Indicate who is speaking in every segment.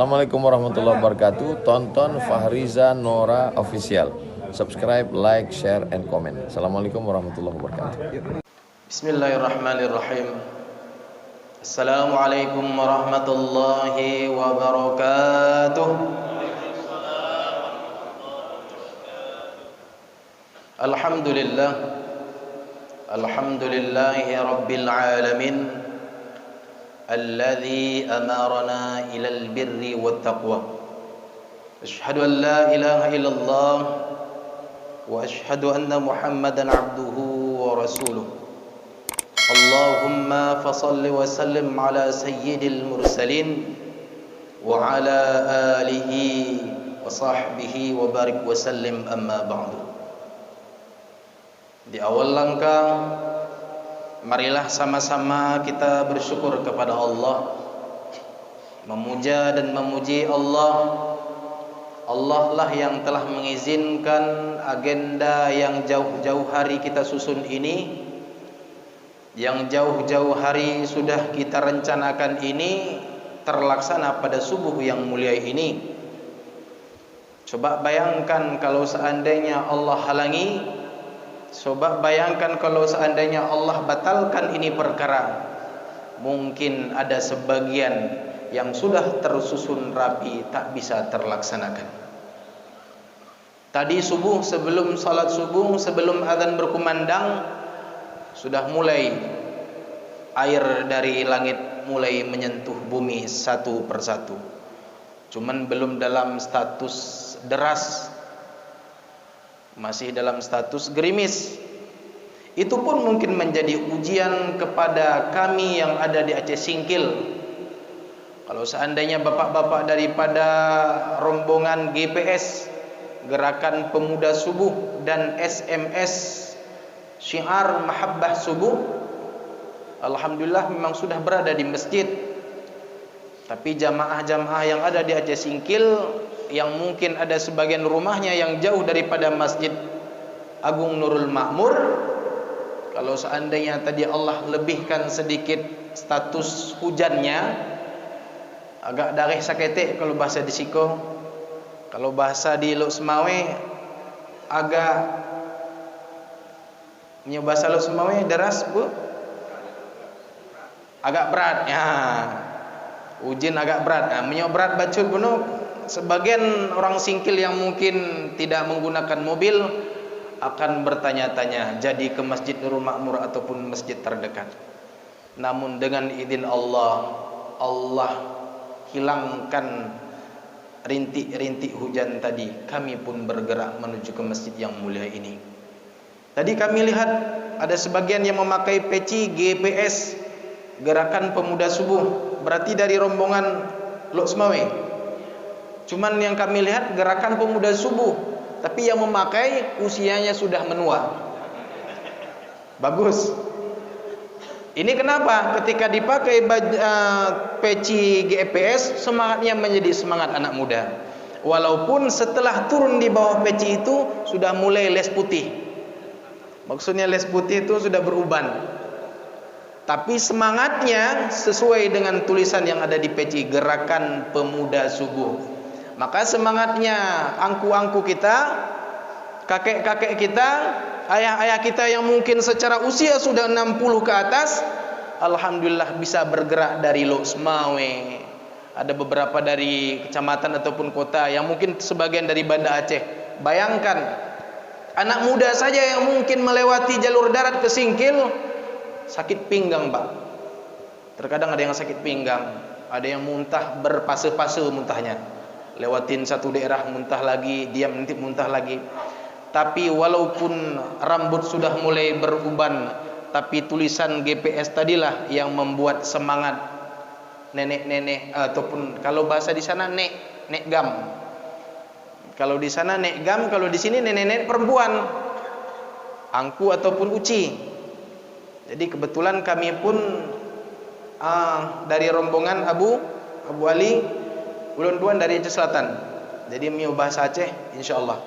Speaker 1: Assalamualaikum warahmatullahi wabarakatuh. Tonton Fahriza Nora Official. Subscribe, like, share, and comment. Assalamualaikum warahmatullahi wabarakatuh.
Speaker 2: Bismillahirrahmanirrahim. Assalamualaikum warahmatullahi wabarakatuh. Alhamdulillah. Alhamdulillahi rabbil alamin. Alladhi amarana ilal birri wat taqwa. Ashhadu an la ilaha illallah wa ashhadu anna Muhammadan abduhu wa rasuluh. Allahumma fasalli wa sallim ala sayyidil mursalin wa ala alihi wa sahbihi wa barik wa sallim, amma ba'du. Di awal langkah, marilah sama-sama kita bersyukur kepada Allah, memuja dan memuji Allah. Allah lah yang telah mengizinkan agenda yang jauh-jauh hari kita susun ini, yang jauh-jauh hari sudah kita rencanakan ini, terlaksana pada subuh yang mulia ini. Coba bayangkan kalau seandainya Allah halangi, coba bayangkan kalau seandainya Allah batalkan ini perkara, mungkin ada sebagian yang sudah tersusun rapi tak bisa terlaksanakan. Tadi subuh, sebelum salat subuh, sebelum azan berkumandang, sudah mulai air dari langit mulai menyentuh bumi satu persatu. Cuman belum dalam status deras, masih dalam status gerimis. Itu pun mungkin menjadi ujian kepada kami yang ada di Aceh Singkil. Kalau seandainya bapak-bapak daripada rombongan GPS, Gerakan Pemuda Subuh, dan SMS Syiar Mahabbah Subuh, alhamdulillah memang sudah berada di masjid. Tapi jamaah-jamaah yang ada di Aceh Singkil, yang mungkin ada sebagian rumahnya yang jauh daripada Masjid Agung Nurul Makmur, kalau seandainya tadi Allah lebihkan sedikit status hujannya, agak darih saketek kalau bahasa di Siko, kalau bahasa di Lok Semawe agak bahasa Lok Semawe deras bu, agak berat ya, ujian agak berat. Nah, berat bacul penuh. Sebagian orang Singkil yang mungkin tidak menggunakan mobil akan bertanya-tanya, jadi ke Masjid Nurul Makmur ataupun masjid terdekat. Namun dengan izin Allah, Allah hilangkan rintik-rintik hujan tadi. Kami pun bergerak menuju ke masjid yang mulia ini. Tadi kami lihat ada sebagian yang memakai peci GPS Gerakan Pemuda Subuh, berarti dari rombongan Lok Semawe. Cuman yang kami lihat Gerakan Pemuda Subuh, tapi yang memakai usianya sudah menua. Bagus. Ini kenapa? Ketika dipakai peci GPS, semangatnya menjadi semangat anak muda. Walaupun setelah turun di bawah peci itu sudah mulai les putih. Maksudnya les putih itu sudah beruban. Tapi semangatnya sesuai dengan tulisan yang ada di peci, Gerakan Pemuda Subuh. Maka semangatnya angku-angku kita, kakek-kakek kita, ayah-ayah kita yang mungkin secara usia sudah 60 ke atas, alhamdulillah bisa bergerak dari Lok Semawe. Ada beberapa dari kecamatan ataupun kota yang mungkin sebagian dari Banda Aceh. Bayangkan, anak muda saja yang mungkin melewati jalur darat ke Singkil sakit pinggang, Pak. Terkadang ada yang sakit pinggang, ada yang muntah berpase-pase muntahnya. Lewatin satu daerah muntah lagi, diam nanti muntah lagi. Tapi walaupun rambut sudah mulai beruban, tapi tulisan GPS tadilah yang membuat semangat nenek-nenek, ataupun kalau bahasa di sana nek gam. Kalau di sana nek gam, kalau di sini nenek-nenek perempuan, angku ataupun uci. Jadi kebetulan kami pun dari rombongan Abu Ali Ulun Tuan dari Aceh Selatan. Jadi miu bahasa Aceh insyaallah.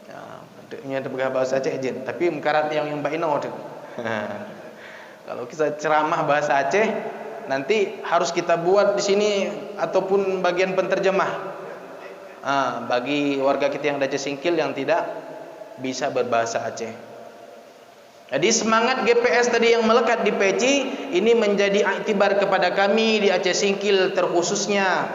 Speaker 2: Ya, bentuknya ada bahasa Aceh izin, tapi mekarat yang Mbak Ino tu. Kalau kita ceramah bahasa Aceh, nanti harus kita buat di sini ataupun bagian penterjemah. Bagi warga kita yang Aceh Singkil yang tidak bisa berbahasa Aceh. Jadi semangat GPS tadi yang melekat di peci ini menjadi iktibar kepada kami di Aceh Singkil terkhususnya.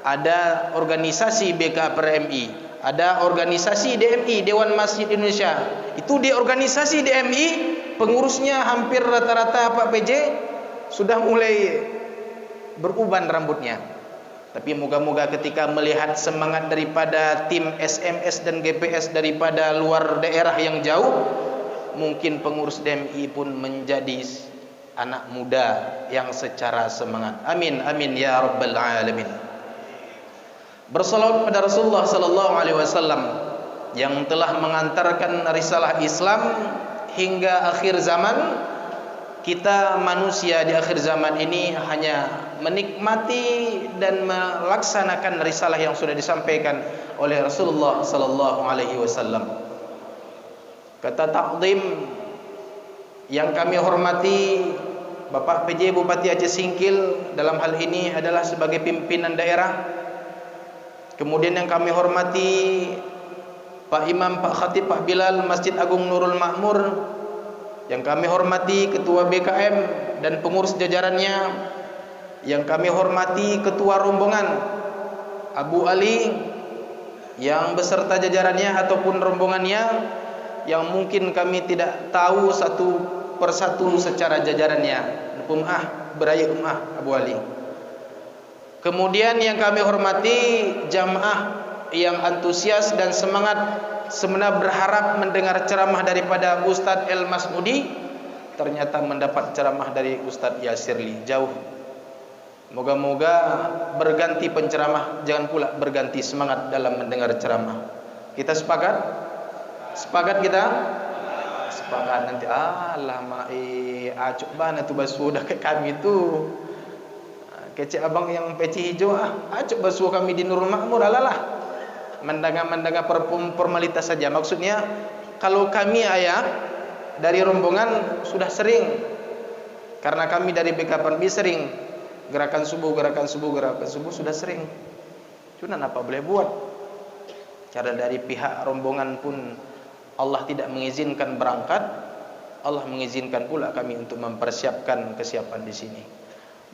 Speaker 2: Ada organisasi BKPRMI, ada organisasi DMI, Dewan Masjid Indonesia. Itu di organisasi DMI pengurusnya hampir rata-rata Pak PJ sudah mulai beruban rambutnya. Tapi moga-moga ketika melihat semangat daripada tim SMS dan GPS daripada luar daerah yang jauh, mungkin pengurus DMI pun menjadi anak muda yang secara semangat. Amin amin ya rabbal alamin. Bersalawat pada Rasulullah sallallahu alaihi wasallam yang telah mengantarkan risalah Islam hingga akhir zaman. Kita manusia di akhir zaman ini hanya menikmati dan melaksanakan risalah yang sudah disampaikan oleh Rasulullah sallallahu alaihi wasallam. Kata takdim yang kami hormati Bapak PJ Bupati Aceh Singkil dalam hal ini adalah sebagai pimpinan daerah. Kemudian yang kami hormati Pak Imam, Pak Khatib, Pak Bilal Masjid Agung Nurul Makmur. Yang kami hormati Ketua BKM dan pengurus jajarannya. Yang kami hormati Ketua Rombongan Abu Ali yang beserta jajarannya ataupun rombongannya yang mungkin kami tidak tahu satu persatu secara jajarannya. Beraya Abu Ali. Kemudian yang kami hormati jamaah yang antusias dan semangat sebenarnya berharap mendengar ceramah daripada Ustadz El Masmudi, ternyata mendapat ceramah dari Ustadz Yasirli jauh. Moga-moga berganti penceramah, jangan pula berganti semangat dalam mendengar ceramah. Kita sepakat? Sepakat kita? Sepakat. Nanti lama acuk bana tu basuh dah ke kami tu. Kecik abang yang peci hijau acuk basuh kami di Nurul Makmur alalah. Mendengar formalitas saja. Maksudnya kalau kami dari rombongan sudah sering, karena kami dari BKPRMI sering gerakan subuh sudah sering. Cuma apa boleh buat? Cara dari pihak rombongan pun Allah tidak mengizinkan berangkat, Allah mengizinkan pula kami untuk mempersiapkan kesiapan di sini.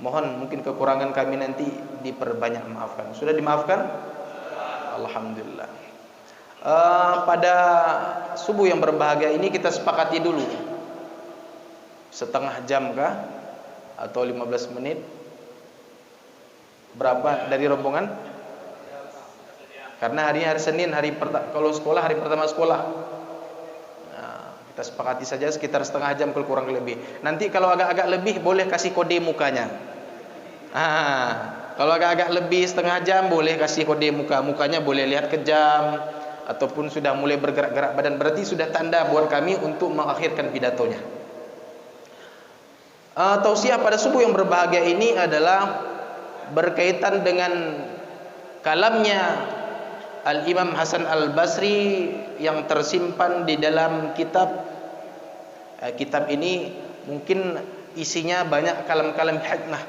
Speaker 2: Mohon mungkin kekurangan kami nanti diperbanyak maafkan. Sudah dimaafkan? Alhamdulillah. Pada subuh yang berbahagia ini kita sepakati dulu setengah jam kah atau 15 menit berapa dari rombongan? Karena hari Senin, kalau sekolah hari pertama sekolah. Kita sepakati saja sekitar setengah jam kurang lebih. Nanti kalau agak-agak lebih boleh kasih kode mukanya. Kalau agak-agak lebih setengah jam boleh kasih kode mukanya boleh lihat ke jam ataupun sudah mulai bergerak-gerak badan, berarti sudah tanda buat kami untuk mengakhirkan pidatonya. Tausiah pada subuh yang berbahagia ini adalah berkaitan dengan kalamnya Al-Imam Hasan Al-Basri yang tersimpan di dalam kitab ini mungkin isinya banyak kalam-kalam hikmah.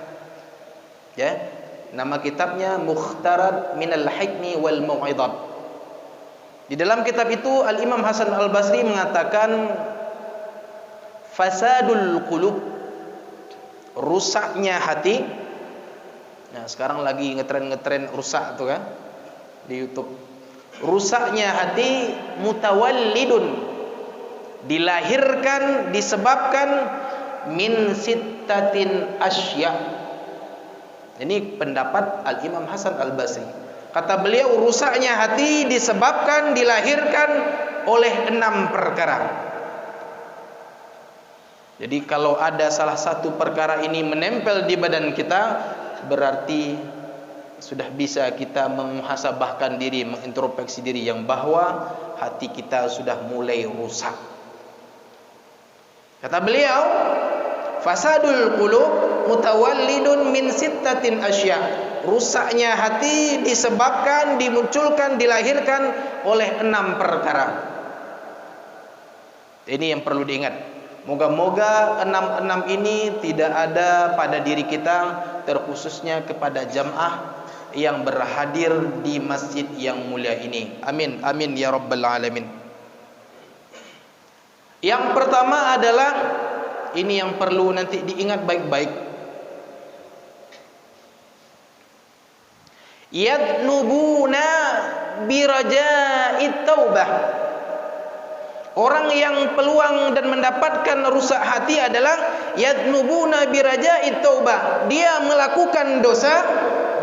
Speaker 2: Ya. Nama kitabnya Mukhtarat Minal Hikmi wal Mau'izat. Di dalam kitab itu Al-Imam Hasan Al-Basri mengatakan fasadul qulub, rusaknya hati. Nah, sekarang lagi ngetren rusak tuh kan di YouTube. Rusaknya hati mutawallidun, dilahirkan, disebabkan min sittatin asya. Ini pendapat Al-Imam Hasan Al-Basri. Kata beliau, rusaknya hati disebabkan, dilahirkan oleh 6 perkara. Jadi kalau ada salah satu perkara ini menempel di badan kita, berarti sudah bisa kita memuhasabahkan diri, mengintrospeksi diri yang bahwa hati kita sudah mulai rusak. Kata beliau, fasadul qulub mutawallidun min sittatin asya. Rusaknya hati disebabkan, dimunculkan, dilahirkan oleh 6 perkara. Ini yang perlu diingat. Moga-moga 66 ini tidak ada pada diri kita, terkhususnya kepada jamaah yang berhadir di masjid yang mulia ini. Amin, amin ya rabbal alamin. Yang pertama adalah, ini yang perlu nanti diingat baik-baik. Yadnubuna biraja'it taubah. Orang yang peluang dan mendapatkan rusak hati adalah yadnubuna biraja'it taubah. Dia melakukan dosa,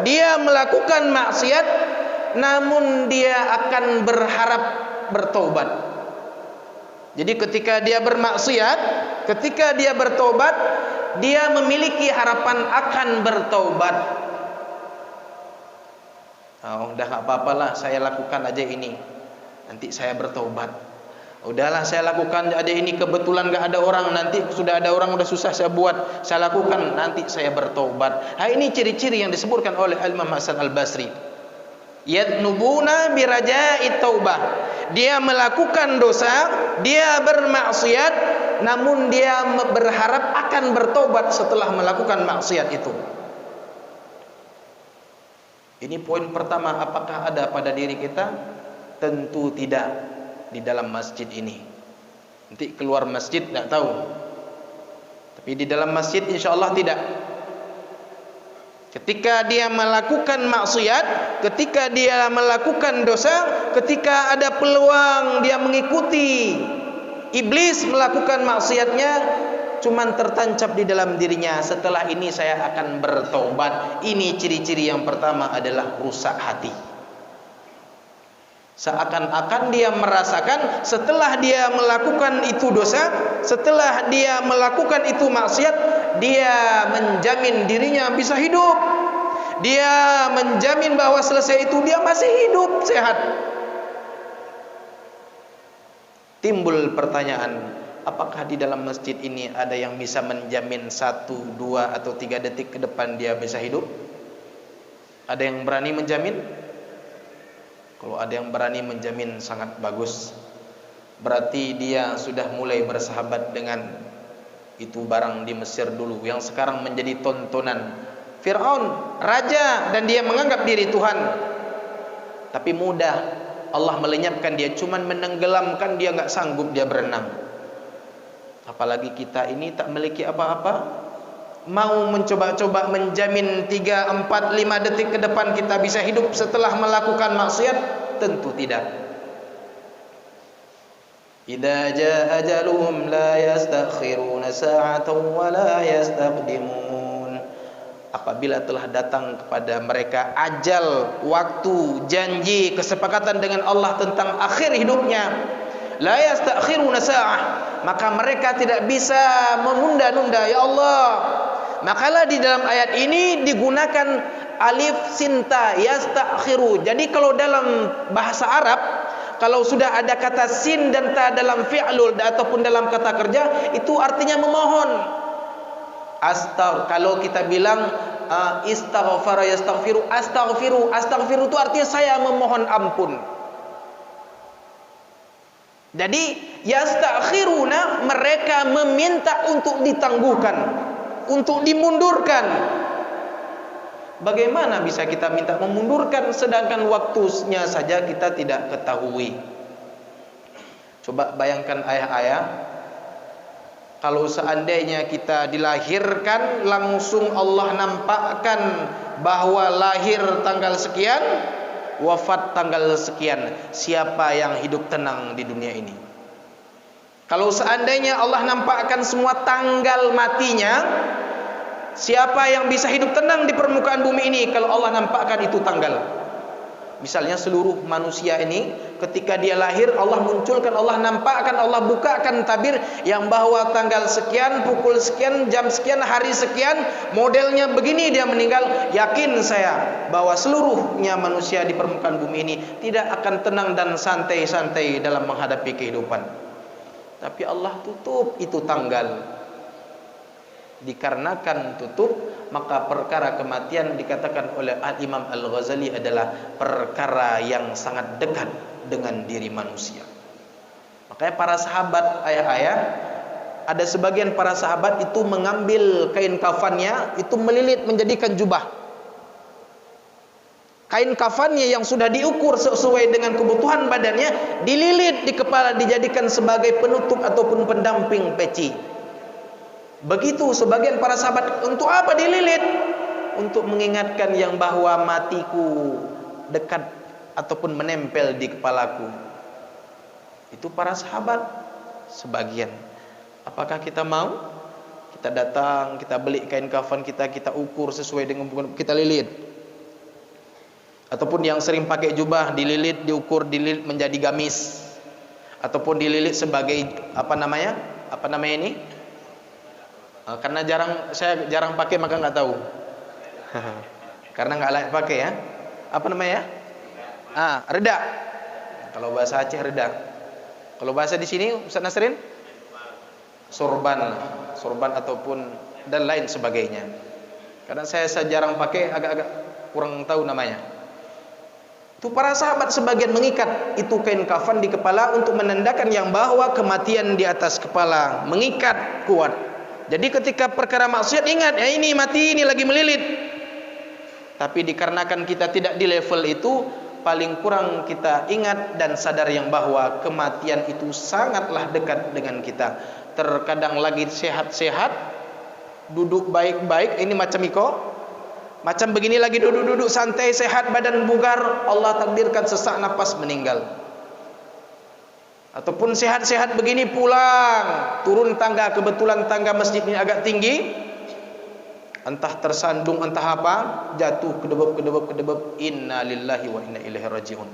Speaker 2: dia melakukan maksiat, namun dia akan berharap bertobat. Jadi ketika dia bermaksiat, ketika dia bertobat, dia memiliki harapan akan bertobat. Oh, udah gak apa-apalah, saya lakukan aja ini, nanti saya bertobat. Udahlah saya lakukan aja ini, kebetulan gak ada orang, nanti sudah ada orang, udah susah saya buat, saya lakukan, nanti saya bertobat. Nah, ini ciri-ciri yang disebutkan oleh Imam Hasan Al-Basri. Yadnubuna biraja'it taubah. Dia melakukan dosa, dia bermaksiat, namun dia berharap akan bertobat setelah melakukan maksiat itu. Ini poin pertama. Apakah ada pada diri kita? Tentu tidak. Di dalam masjid ini, nanti keluar masjid tidak tahu, tapi di dalam masjid insya Allah tidak. Ketika dia melakukan maksiat, ketika dia melakukan dosa, ketika ada peluang dia mengikuti iblis melakukan maksiatnya, cuman tertancap di dalam dirinya, setelah ini saya akan bertobat. Ini ciri-ciri yang pertama adalah rusak hati. Seakan-akan dia merasakan setelah dia melakukan itu dosa, setelah dia melakukan itu maksiat, dia menjamin dirinya bisa hidup. Dia menjamin bahwa selesai itu dia masih hidup sehat. Timbul pertanyaan, apakah di dalam masjid ini ada yang bisa menjamin 1, 2 atau 3 detik ke depan dia bisa hidup? Ada yang berani menjamin? Kalau ada yang berani menjamin, sangat bagus. Berarti dia sudah mulai bersahabat dengan itu barang di Mesir dulu, yang sekarang menjadi tontonan. Fir'aun, raja, dan dia menganggap diri Tuhan. Tapi mudah Allah melenyapkan dia, cuman menenggelamkan dia, nggak sanggup dia berenang. Apalagi kita ini tak memiliki apa-apa, mau mencoba-coba menjamin 3, 4, 5 detik ke depan kita bisa hidup setelah melakukan maksiat? Tentu tidak. Idza jaa ajaluhum la yastakhiruna sa'atan wa la yastaqdimun. Apabila telah datang kepada mereka ajal, waktu, janji, kesepakatan dengan Allah tentang akhir hidupnya, la yastakhiruna sa'ah, maka mereka tidak bisa menunda-nunda. Ya Allah, makalah di dalam ayat ini digunakan alif sinta, yastakhiru. Jadi kalau dalam bahasa Arab, kalau sudah ada kata sin dan ta dalam fi'lul ataupun dalam kata kerja, itu artinya memohon. Kalau kita bilang istaghfara yastaghfiru, astaghfiru itu artinya saya memohon ampun. Jadi yastakhiruna, mereka meminta untuk ditangguhkan, untuk dimundurkan. Bagaimana bisa kita minta memundurkan sedangkan waktunya saja kita tidak ketahui? Coba bayangkan ayah-ayah, kalau seandainya kita dilahirkan langsung Allah nampakkan bahwa lahir tanggal sekian, wafat tanggal sekian, siapa yang hidup tenang di dunia ini? Kalau seandainya Allah nampakkan semua tanggal matinya, siapa yang bisa hidup tenang di permukaan bumi ini kalau Allah nampakkan itu tanggal? Misalnya seluruh manusia ini ketika dia lahir, Allah munculkan, Allah nampakkan, Allah bukakan tabir yang bahwa tanggal sekian, pukul sekian, jam sekian, hari sekian, modelnya begini dia meninggal. Yakin saya bahwa seluruhnya manusia di permukaan bumi ini tidak akan tenang dan santai-santai dalam menghadapi kehidupan. Tapi Allah tutup itu tanggal. Dikarenakan tutup, maka perkara kematian dikatakan oleh Imam Al-Ghazali adalah perkara yang sangat dekat dengan diri manusia. Makanya para sahabat, ayah-ayah, ada sebagian para sahabat itu mengambil kain kafannya, itu melilit menjadikan jubah. Kain kafannya yang sudah diukur sesuai dengan kebutuhan badannya, dililit di kepala, dijadikan sebagai penutup ataupun pendamping peci. Begitu sebagian para sahabat. Untuk apa dililit? Untuk mengingatkan yang bahwa matiku dekat ataupun menempel di kepalaku. Itu para sahabat sebagian. Apakah kita mau? Kita datang, kita beli kain kafan kita, kita ukur sesuai dengan kita lilit. Ataupun yang sering pakai jubah, dililit, diukur, dililit menjadi gamis. Ataupun dililit sebagai apa namanya ini? Karena saya jarang pakai maka nggak tahu. Karena nggak layak pakai ya. Apa namanya? Reda. Kalau bahasa Aceh reda. Kalau bahasa di sini Ustaz Nasrin? Sorban ataupun dan lain sebagainya. Karena saya jarang pakai, agak-agak kurang tahu namanya. Itu para sahabat sebagian mengikat itu kain kafan di kepala untuk menandakan yang bahwa kematian di atas kepala, mengikat kuat. Jadi ketika perkara maksiat ingat, ya ini mati, ini lagi melilit. Tapi dikarenakan kita tidak di level itu, paling kurang kita ingat dan sadar yang bahwa kematian itu sangatlah dekat dengan kita. Terkadang lagi sehat-sehat, duduk baik-baik, ini macam Iko. Macam begini lagi duduk-duduk santai, sehat, badan bugar, Allah takdirkan sesak napas meninggal. Ataupun sehat-sehat begini pulang, turun tangga, kebetulan tangga masjid ini agak tinggi, entah tersandung entah apa, jatuh kedebep, inna lillahi wa inna ilaihi rajiun.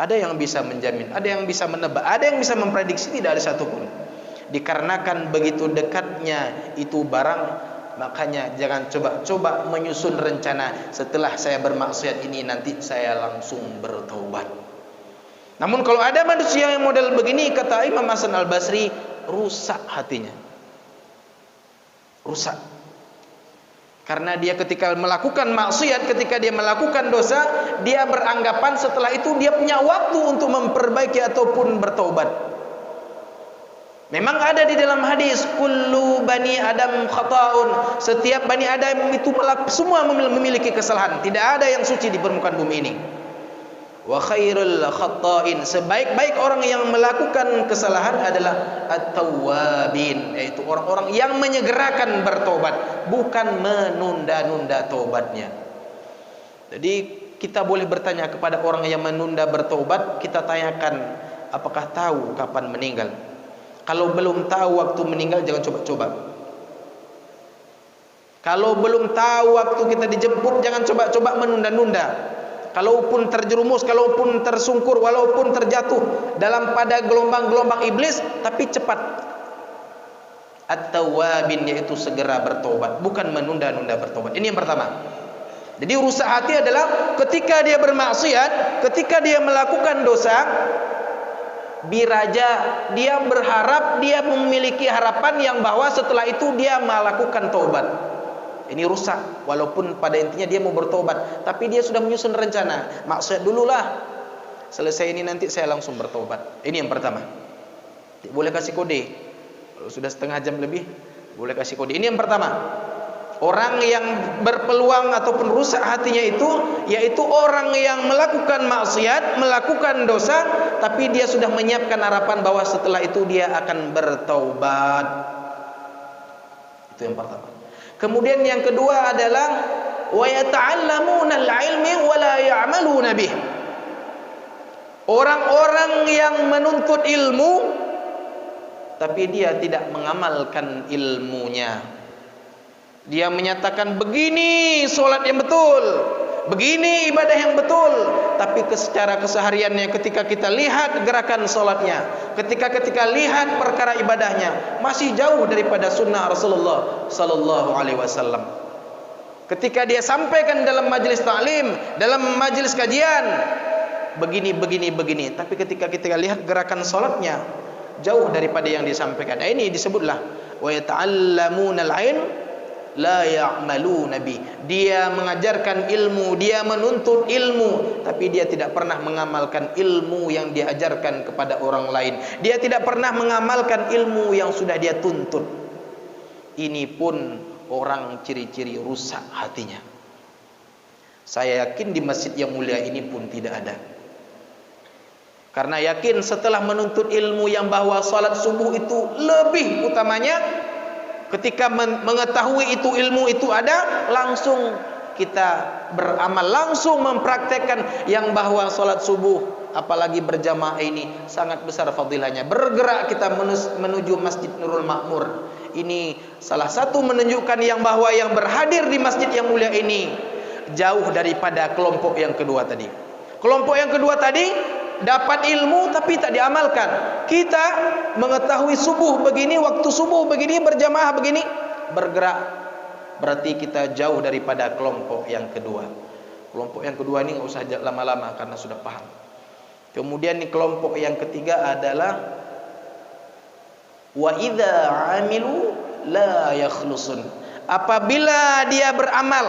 Speaker 2: Ada yang bisa menjamin, ada yang bisa menebak, ada yang bisa memprediksi, tidak ada satupun. Dikarenakan begitu dekatnya itu barang, makanya jangan coba-coba menyusun rencana setelah saya bermaksiat ini nanti saya langsung bertaubat. Namun kalau ada manusia yang model begini, kata Imam Hasan Al-Basri, rusak hatinya. Rusak. Karena dia ketika melakukan maksiat, ketika dia melakukan dosa, dia beranggapan setelah itu dia punya waktu untuk memperbaiki ataupun bertaubat. Memang ada di dalam hadis, kullu bani Adam khata'un. Setiap bani Adam itu semua memiliki kesalahan. Tidak ada yang suci di permukaan bumi ini. Wa khairul khata'in, sebaik-baik orang yang melakukan kesalahan adalah at-tawwabin, yaitu orang-orang yang menyegerakan bertobat, bukan menunda-nunda tobatnya. Jadi kita boleh bertanya kepada orang yang menunda bertobat, kita tanyakan apakah tahu kapan meninggal. Kalau belum tahu waktu meninggal, jangan coba-coba. Kalau belum tahu waktu kita dijemput, jangan coba-coba menunda-nunda. Kalaupun terjerumus, kalaupun tersungkur, walaupun terjatuh dalam pada gelombang-gelombang iblis, tapi cepat. At-tawwabin, yaitu segera bertobat, bukan menunda-nunda bertobat. Ini yang pertama. Jadi rusak hati adalah ketika dia bermaksiat, ketika dia melakukan dosa, biraja, dia berharap, dia memiliki harapan yang bahwa setelah itu dia melakukan taubat. Ini rusak, walaupun pada intinya dia mau bertobat, tapi dia sudah menyusun rencana, maksiat dululah, selesai ini nanti saya langsung bertobat. Ini yang pertama. Boleh kasih kode. Kalau sudah setengah jam lebih, boleh kasih kode. Ini yang pertama. Orang yang berpeluang ataupun rusak hatinya itu, yaitu orang yang melakukan maksiat, melakukan dosa, tapi dia sudah menyiapkan harapan bahwa setelah itu dia akan bertaubat. Itu yang pertama. Kemudian yang kedua adalah wa yata'allamuna al-'ilmi wa la ya'maluna bih. Orang-orang yang menuntut ilmu tapi dia tidak mengamalkan ilmunya. Dia menyatakan begini solat yang betul, begini ibadah yang betul, tapi secara kesehariannya ketika kita lihat gerakan solatnya, ketika lihat perkara ibadahnya, masih jauh daripada sunnah Rasulullah sallallahu alaihi wasallam. Ketika dia sampaikan dalam majelis ta'lim, dalam majelis kajian, begini, tapi ketika kita lihat gerakan solatnya, jauh daripada yang disampaikan. Ini disebutlah wa yata'allamuna al-'ilm la ya'maluna bi. Dia mengajarkan ilmu, dia menuntut ilmu, tapi dia tidak pernah mengamalkan ilmu yang diajarkan kepada orang lain. Dia tidak pernah mengamalkan ilmu yang sudah dia tuntut. Ini pun orang ciri-ciri rusak hatinya. Saya yakin di masjid yang mulia ini pun tidak ada. Karena yakin setelah menuntut ilmu yang bahwa salat subuh itu lebih utamanya, ketika mengetahui itu ilmu itu ada, langsung kita beramal, langsung mempraktekkan yang bahwa salat subuh apalagi berjamaah ini sangat besar fadilahnya. Bergerak kita menuju Masjid Nurul Makmur. Ini salah satu menunjukkan yang bahwa yang berhadir di masjid yang mulia ini jauh daripada kelompok yang kedua tadi. Kelompok yang kedua tadi dapat ilmu tapi tak diamalkan. Kita mengetahui subuh begini, waktu subuh begini, berjamaah begini, bergerak, berarti kita jauh daripada kelompok yang kedua. Kelompok yang kedua ini nggak usah lama-lama karena sudah paham. Kemudian nih kelompok yang ketiga adalah wa idza amilu la yakhlusun. Apabila dia beramal,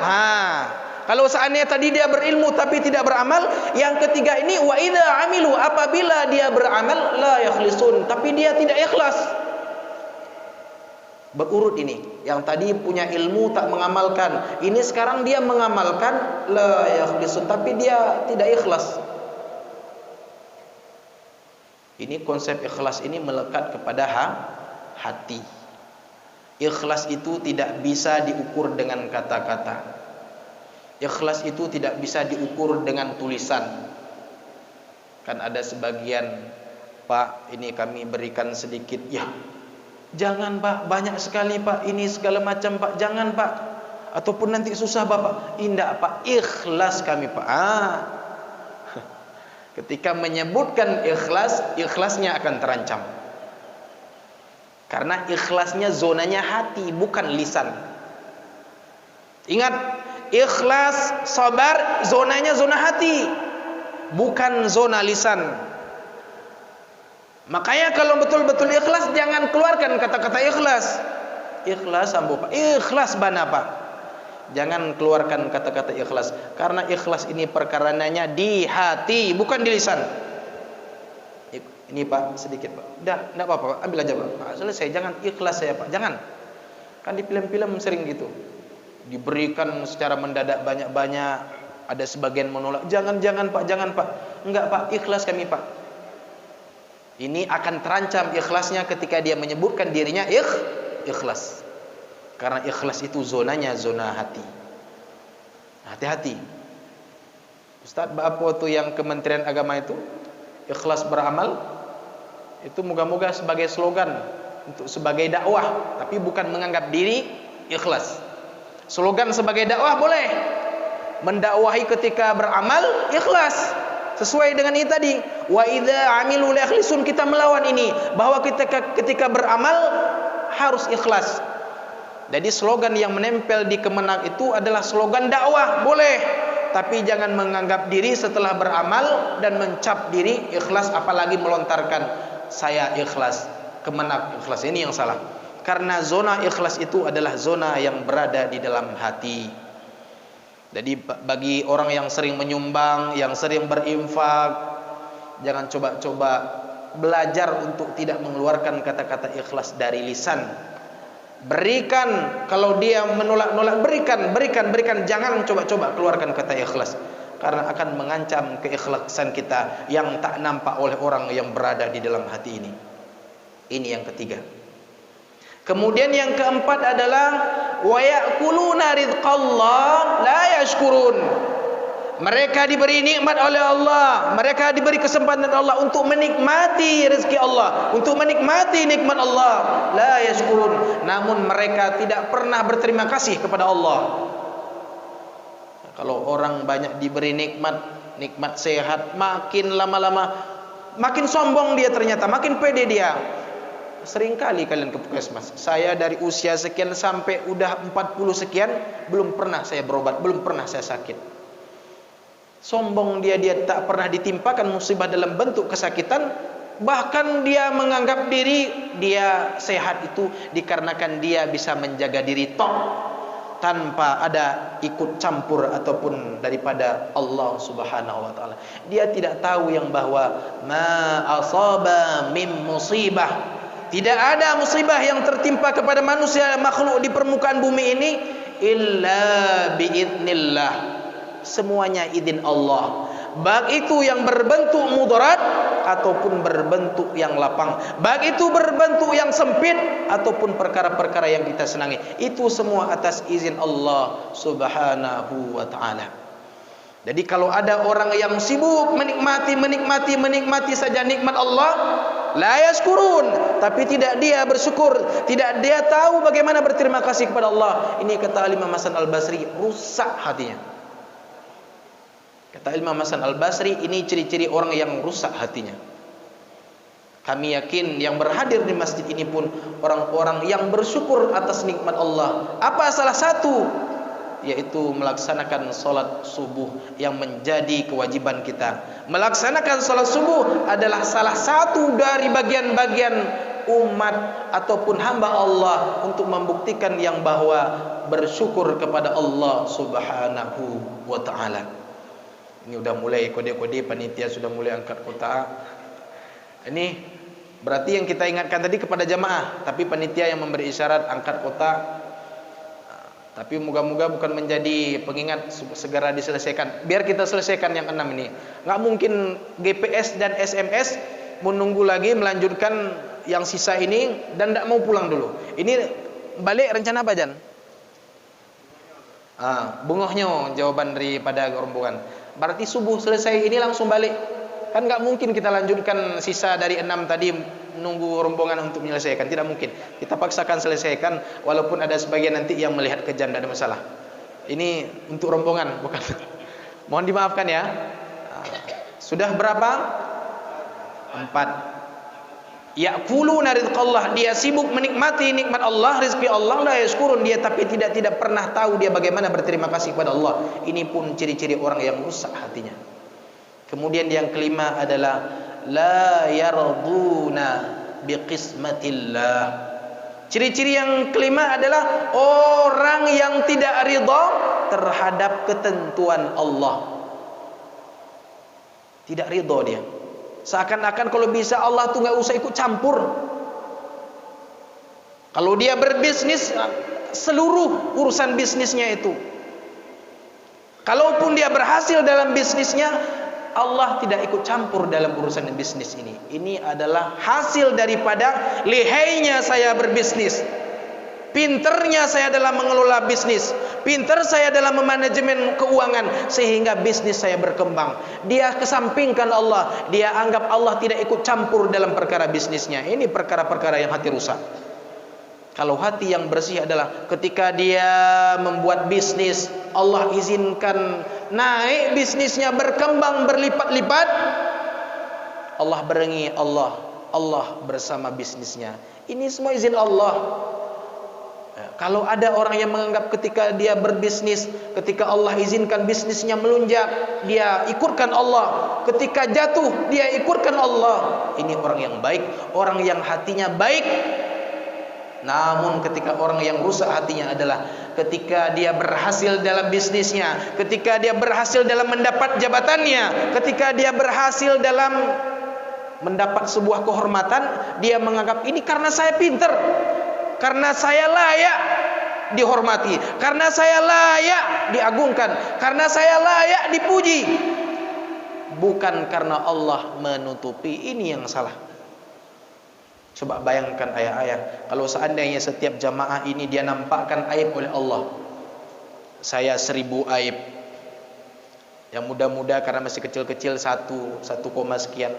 Speaker 2: kalau seandainya tadi dia berilmu tapi tidak beramal, yang ketiga ini wa idza amilu, apabila dia beramal la yakhlisun, tapi dia tidak ikhlas. Berurut ini. Yang tadi punya ilmu tak mengamalkan, ini sekarang dia mengamalkan la yakhlisun, tapi dia tidak ikhlas. Ini konsep ikhlas ini melekat kepada hati. Ikhlas itu tidak bisa diukur dengan kata-kata. Ikhlas itu tidak bisa diukur dengan tulisan. Kan ada sebagian, Pak, ini kami berikan sedikit. Ya, jangan Pak, banyak sekali Pak, ini segala macam Pak, jangan Pak. Ataupun nanti susah Bapak. Indah Pak, ikhlas kami Pak. Ketika menyebutkan ikhlas, ikhlasnya akan terancam. Karena ikhlasnya zonanya hati, bukan lisan. Ingat, ikhlas, sabar, zonanya zona hati, bukan zona lisan. Makanya kalau betul-betul ikhlas, jangan keluarkan kata-kata ikhlas. Ikhlas ambo Pak, ikhlas bana Pak. Jangan keluarkan kata-kata ikhlas, karena ikhlas ini perkaranya di hati, bukan di lisan. Ini Pak, sedikit Pak. Dah, enggak apa-apa, ambil aja Pak. Selesai, jangan ikhlas saya Pak, jangan. Kan di film-film sering gitu. Diberikan secara mendadak banyak-banyak, ada sebagian menolak. Jangan Pak, jangan Pak. Enggak Pak, ikhlas kami Pak. Ini akan terancam ikhlasnya ketika dia menyebutkan dirinya ikhlas. Karena ikhlas itu zonanya zona hati. Hati-hati. Ustaz, apa tuh yang Kementerian Agama itu? Ikhlas beramal. Itu moga-moga sebagai slogan untuk sebagai dakwah, tapi bukan menganggap diri ikhlas. Slogan sebagai dakwah boleh. Mendakwahi ketika beramal ikhlas. Sesuai dengan ini tadi. Wa idza amilu la yakhlisun, kita melawan ini bahwa ketika beramal harus ikhlas. Jadi slogan yang menempel di kemenang itu adalah slogan dakwah, boleh. Tapi jangan menganggap diri setelah beramal dan mencap diri ikhlas, apalagi melontarkan saya ikhlas, kemenang ikhlas. Ini yang salah. Karena zona ikhlas itu adalah zona yang berada di dalam hati. Jadi bagi orang yang sering menyumbang, yang sering berinfak, jangan coba-coba belajar untuk tidak mengeluarkan kata-kata ikhlas dari lisan. Berikan, kalau dia menolak-nolak, berikan, jangan coba-coba keluarkan kata ikhlas, karena akan mengancam keikhlasan kita yang tak nampak oleh orang yang berada di dalam hati ini. Ini yang ketiga. Kemudian yang keempat adalah wa ya'kuluna rizqallah la yashkurun. Mereka diberi nikmat oleh Allah, mereka diberi kesempatan Allah untuk menikmati rezeki Allah, untuk menikmati nikmat Allah, la yashkurun, namun mereka tidak pernah berterima kasih kepada Allah. Kalau orang banyak diberi nikmat sehat, makin lama-lama makin sombong dia, ternyata makin pede dia. Seringkali kalian ke puskesmas, saya dari usia sekian sampai udah 40 sekian belum pernah saya berobat, belum pernah saya sakit. Sombong dia tak pernah ditimpakan musibah dalam bentuk kesakitan. Bahkan dia menganggap diri dia sehat itu dikarenakan dia bisa menjaga diri. tanpa ada ikut campur ataupun daripada Allah Subhanahu wa taala. Dia tidak tahu yang bahwa ma asaba min musibah, tidak ada musibah yang tertimpa kepada manusia makhluk di permukaan bumi ini illa biidznillah. Semuanya izin Allah. Baik itu yang berbentuk mudarat ataupun berbentuk yang lapang, baik itu berbentuk yang sempit ataupun perkara-perkara yang kita senangi, itu semua atas izin Allah Subhanahu wa taala. Jadi kalau ada orang yang sibuk menikmati saja nikmat Allah, la yaskurun, tapi tidak dia bersyukur, tidak dia tahu bagaimana berterima kasih kepada Allah, ini kata Imam Hasan Al-Basri, rusak hatinya. Kata Imam Hasan Al-Basri, ini ciri-ciri orang yang rusak hatinya. Kami yakin yang berhadir di masjid ini pun orang-orang yang bersyukur atas nikmat Allah. Apa salah satu? Yaitu melaksanakan sholat subuh yang menjadi kewajiban kita. Melaksanakan sholat subuh adalah salah satu dari bagian-bagian umat ataupun hamba Allah untuk membuktikan yang bahwa bersyukur kepada Allah Subhanahu wa ta'ala. Ini udah mulai kode-kode, panitia sudah mulai angkat kotak. Ini berarti yang kita ingatkan tadi kepada jamaah, tapi panitia yang memberi isyarat angkat kotak. Tapi moga-moga bukan menjadi pengingat, segera diselesaikan. Biar kita selesaikan yang 6 ini. Nggak mungkin GPS dan SMS menunggu lagi melanjutkan yang sisa ini dan tidak mau pulang dulu. Ini balik rencana apa, Jan? Bungohnya jawaban daripada rombongan. Berarti subuh selesai ini langsung balik. Kan nggak mungkin kita lanjutkan sisa dari 6 tadi menunggu rombongan untuk menyelesaikan. Tidak mungkin. Kita paksakan selesaikan walaupun ada sebagian nanti yang melihat ke jam, tidak ada masalah. Ini untuk rombongan, bukan. Mohon dimaafkan ya. Sudah berapa? 4. Ya'kuluna rizqallah, dia sibuk menikmati nikmat Allah, rezeki Allah, la yashkurun, dia tapi tidak pernah tahu dia bagaimana berterima kasih kepada Allah. Ini pun ciri-ciri orang yang rusak hatinya. Kemudian yang kelima adalah la yarduna biqismatillah. Ciri-ciri yang kelima adalah orang yang tidak ridha terhadap ketentuan Allah. Tidak ridha dia. Seakan-akan kalau bisa Allah tuh nggak usah ikut campur. Kalau dia berbisnis, seluruh urusan bisnisnya itu. Kalaupun dia berhasil dalam bisnisnya, Allah tidak ikut campur dalam urusan bisnis ini. Ini adalah hasil daripada lihainya saya berbisnis. Pinternya saya dalam mengelola bisnis, pinter saya dalam memanajemen keuangan sehingga bisnis saya berkembang. Dia kesampingkan Allah, dia anggap Allah tidak ikut campur dalam perkara bisnisnya. Ini perkara-perkara yang hati rusak. Kalau hati yang bersih adalah ketika dia membuat bisnis, Allah izinkan naik bisnisnya, berkembang berlipat-lipat, Allah berengi, Allah bersama bisnisnya. Ini semua izin Allah. Kalau ada orang yang menganggap ketika dia berbisnis, ketika Allah izinkan bisnisnya melunjak, dia ikutkan Allah. Ketika jatuh, dia ikutkan Allah. Ini orang yang baik, orang yang hatinya baik. Namun ketika orang yang rusak hatinya adalah ketika dia berhasil dalam bisnisnya, ketika dia berhasil dalam mendapat jabatannya, ketika dia berhasil dalam mendapat sebuah kehormatan, dia menganggap ini karena saya pintar, karena saya layak dihormati, karena saya layak diagungkan, karena saya layak dipuji, bukan karena Allah menutupi. Ini yang salah. Coba bayangkan ayah-ayah, kalau seandainya setiap jamaah ini dia nampakkan aib oleh Allah. Saya 1000 aib. Yang muda-muda karena masih kecil-kecil 1, sekian.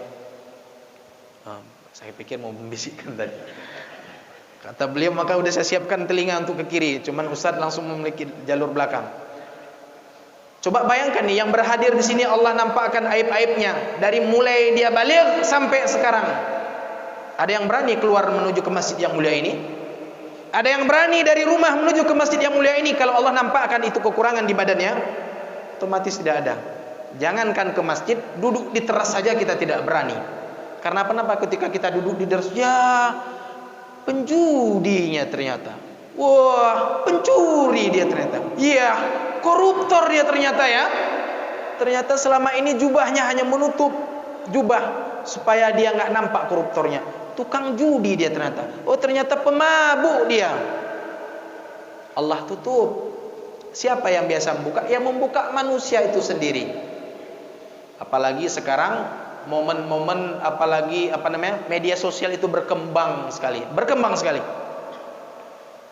Speaker 2: Saya pikir mau membisikkan tadi. Kata beliau, maka udah saya siapkan telinga untuk ke kiri. Cuman Ustaz langsung memiliki jalur belakang. Coba bayangkan nih, yang berhadir di sini Allah nampakkan aib-aibnya dari mulai dia balik sampai sekarang. Ada yang berani keluar menuju ke masjid yang mulia ini? Ada yang berani dari rumah menuju ke masjid yang mulia ini? Kalau Allah nampakkan itu kekurangan di badannya, otomatis tidak ada. Jangankan ke masjid, duduk di teras saja kita tidak berani. Karena kenapa? Ketika kita duduk di teras, ya penjudinya ternyata. Wah, pencuri dia ternyata. Iya, koruptor dia ternyata ya. Ternyata selama ini jubahnya hanya menutup jubah supaya dia nggak nampak koruptornya. Tukang judi dia ternyata. Oh, ternyata pemabuk dia. Allah tutup. Siapa yang biasa membuka? Yang membuka manusia itu sendiri. Apalagi sekarang momen-momen, apalagi media sosial itu berkembang sekali.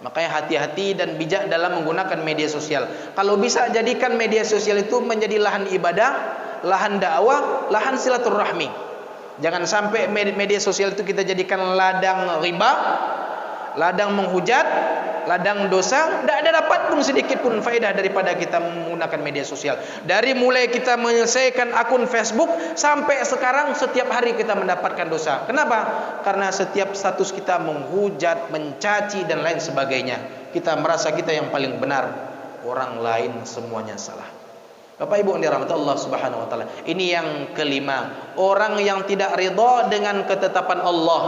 Speaker 2: Makanya hati-hati dan bijak dalam menggunakan media sosial. Kalau bisa jadikan media sosial itu menjadi lahan ibadah, lahan dakwah, lahan silaturahmi. Jangan sampai media sosial itu kita jadikan ladang riba, ladang menghujat, ladang dosa. Tidak ada dapat pun sedikit pun faedah daripada kita menggunakan media sosial. Dari mulai kita menyelesaikan akun Facebook sampai sekarang setiap hari kita mendapatkan dosa. Kenapa? Karena setiap status kita menghujat, mencaci dan lain sebagainya. Kita merasa kita yang paling benar, orang lain semuanya salah. Bapak Ibu yang dirahmati Allah Subhanahu wa taala. Ini yang kelima, orang yang tidak ridha dengan ketetapan Allah.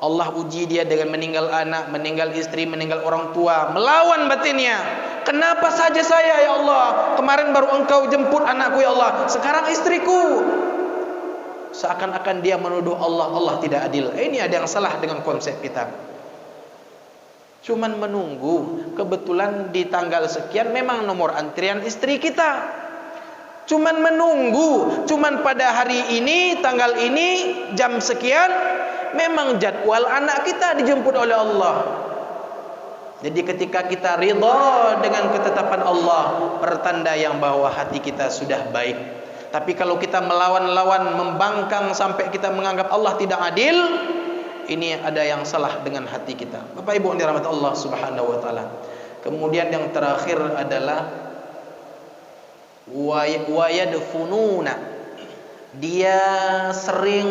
Speaker 2: Allah uji dia dengan meninggal anak, meninggal istri, meninggal orang tua, melawan batinnya. Kenapa saja saya ya Allah? Kemarin baru Engkau jemput anakku ya Allah, sekarang istriku. Seakan-akan dia menuduh Allah, Allah tidak adil. Ini ada yang salah dengan konsep kita. Cuman menunggu, kebetulan di tanggal sekian memang nomor antrian istri kita. Cuman menunggu, cuman pada hari ini, tanggal ini, jam sekian, memang jadwal anak kita dijemput oleh Allah. Jadi ketika kita ridha dengan ketetapan Allah, pertanda yang bahwa hati kita sudah baik. Tapi kalau kita melawan-lawan, membangkang sampai kita menganggap Allah tidak adil, ini ada yang salah dengan hati kita. Bapak Ibu yang dirahmati Allah Subhanahu wa taala. Kemudian yang terakhir adalah wayadfununa. Dia sering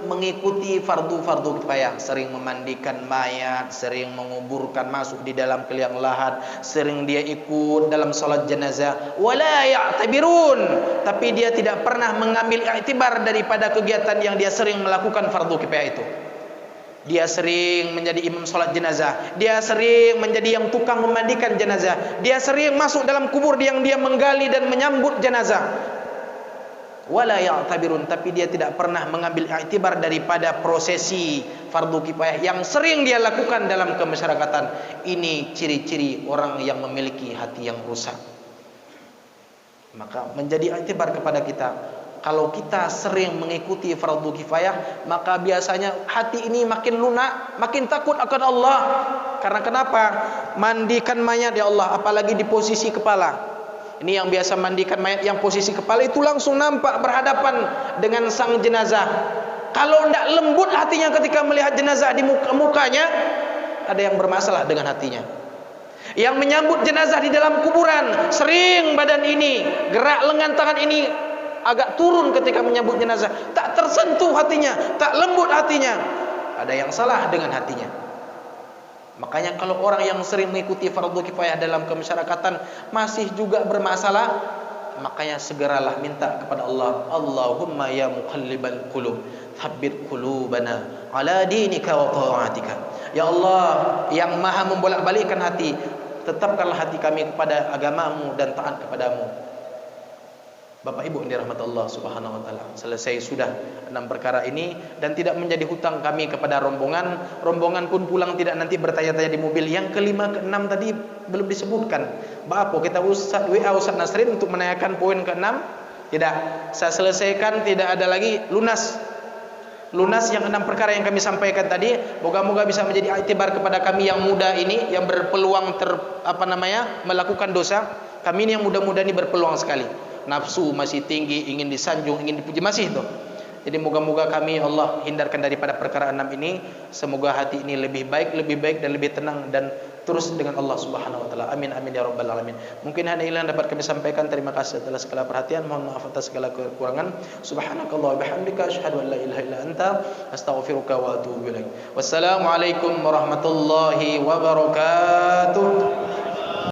Speaker 2: mengikuti fardu-fardu kifayah, sering memandikan mayat, sering menguburkan, masuk di dalam liang lahat, sering dia ikut dalam salat jenazah. Wala ya'tabirun, tapi dia tidak pernah mengambil iktibar daripada kegiatan yang dia sering melakukan fardu kifayah itu. Dia sering menjadi imam salat jenazah, dia sering menjadi yang tukang memandikan jenazah, dia sering masuk dalam kubur yang dia menggali dan menyambut jenazah. Wala ya'tabirun, tapi dia tidak pernah mengambil iktibar daripada prosesi fardu kifayah yang sering dia lakukan dalam kemasyarakatan. Ini ciri-ciri orang yang memiliki hati yang rusak. Maka menjadi iktibar kepada kita. Kalau kita sering mengikuti fardu kifayah, maka biasanya hati ini makin lunak, makin takut akan Allah. Karena kenapa? Mandikan mayat ya Allah, apalagi di posisi kepala. Ini yang biasa mandikan mayat yang posisi kepala itu langsung nampak berhadapan dengan sang jenazah. Kalau tidak lembut hatinya ketika melihat jenazah di mukanya, ada yang bermasalah dengan hatinya. Yang menyambut jenazah di dalam kuburan, sering badan ini, gerak lengan tangan ini agak turun ketika menyambut jenazah, tak tersentuh hatinya, tak lembut hatinya. Ada yang salah dengan hatinya. Makanya kalau orang yang sering mengikuti fardu kifayah dalam kemasyarakatan masih juga bermasalah, makanya segeralah minta kepada Allah, Allahumma ya muqallibal qulub, tsabbit qulubana ala dinika wa ta'atika. Ya Allah yang maha membolak-balikkan hati, tetapkanlah hati kami kepada agamamu dan taat kepadamu. Bapak Ibu yang dirahmati Allah Subhanahu wa taala. Selesai sudah 6 perkara ini dan tidak menjadi hutang kami kepada rombongan. Rombongan pun pulang tidak nanti bertanya-tanya di mobil. Yang kelima, keenam tadi belum disebutkan. Bapak kita WA Ustaz Nasrin untuk menanyakan poin ke-6. Tidak, saya selesaikan, tidak ada lagi lunas. Lunas yang 6 perkara yang kami sampaikan tadi. Moga-moga bisa menjadi iktibar kepada kami yang muda ini yang berpeluang melakukan dosa. Kami ini yang muda-muda ini berpeluang sekali. Nafsu masih tinggi, ingin disanjung, ingin dipuji masih itu. Jadi moga-moga kami Allah hindarkan daripada perkara 6 ini. Semoga hati ini lebih baik dan lebih tenang dan terus dengan Allah Subhanahu wa taala. Amin amin ya rabbal alamin. Mungkin hanya ini yang dapat kami sampaikan. Terima kasih atas segala perhatian. Mohon maaf atas segala kekurangan. Subhanakallah wa bihamdika asyhadu an la ilaha illa anta astaghfiruka wa atubu ilaik. Wassalamualaikum warahmatullahi wabarakatuh.